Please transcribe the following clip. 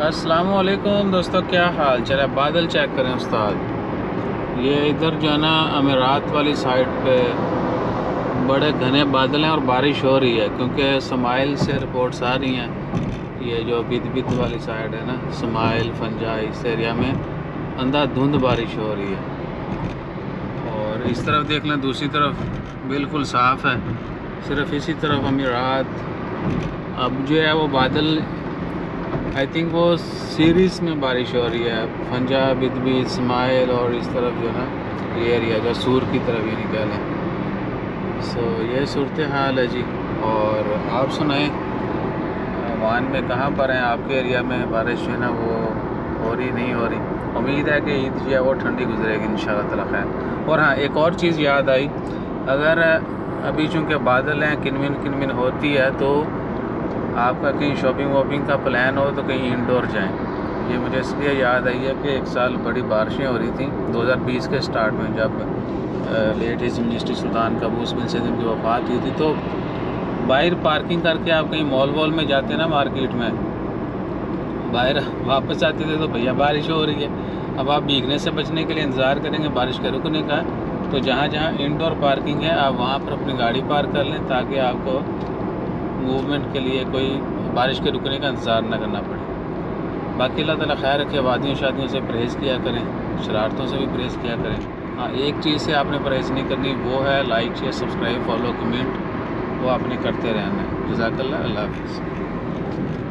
अस्सलामुअलैकुम दोस्तों, क्या हाल चल है। बादल चेक करें उस्ताद। ये इधर जो है ना अमीरात वाली साइड पे बड़े घने बादल हैं और बारिश हो रही है, क्योंकि समाइल से रिपोर्ट्स आ रही हैं। ये जो बिद वाली साइड है ना, समाइल फंजा, इस एरिया में अंधाधुंध बारिश हो रही है। और इस तरफ देख लें, दूसरी तरफ बिल्कुल साफ़ है। सिर्फ इसी तरफ अमीरात अब जो है वो बादल, आई थिंक वो सीरीज़ में बारिश हो रही है। फंजा, बिदबी, इस्माइल और इस तरफ जो है ये एरिया जो सूर की तरफ ये निकालें। सो ये सूरत हाल है जी। और आप सुनाएं, वान में कहाँ पर हैं? आपके एरिया में बारिश जो है ना वो हो रही नहीं हो रही? उम्मीद है कि ईद जो है वो ठंडी गुजरेगी इंशाअल्लाह ताला खैर। और हाँ, एक और चीज़ याद आई, अगर अभी चूँकि बादल हैं, किनमिन होती है, तो आपका कहीं शॉपिंग वॉपिंग का प्लान हो तो कहीं इंडोर जाएं। ये मुझे इसलिए याद आई है कि एक साल बड़ी बारिशें हो रही थी 2020 के स्टार्ट में, जब लेट हिज मिनिस्टर सुल्तान कबूस बिन सलीम की वफ़ात हुई थी। तो बाहर पार्किंग करके आप कहीं मॉल वॉल में जाते ना, मार्केट में, बाहर वापस आते थे तो भैया बारिश हो रही है। अब आप भीगने से बचने के लिए इंतज़ार करेंगे बारिश के रुकने का। तो जहाँ जहाँ इंडोर पार्किंग है, आप वहाँ पर अपनी गाड़ी पार्क कर लें, ताकि आपको मूवमेंट के लिए कोई बारिश के रुकने का इंतज़ार न करना पड़े। बाकी अल्लाह ताला खैर रखे। वादियों शादियों से परहेज़ किया करें, शरारतों से भी परहेज़ किया करें। हाँ, एक चीज़ से आपने परहेज़ नहीं करनी, वो है like, share, subscribe, follow, comment, वो आपने करते रहना है। जज़ाकल्लाह, अल्लाह हाफ़िज़।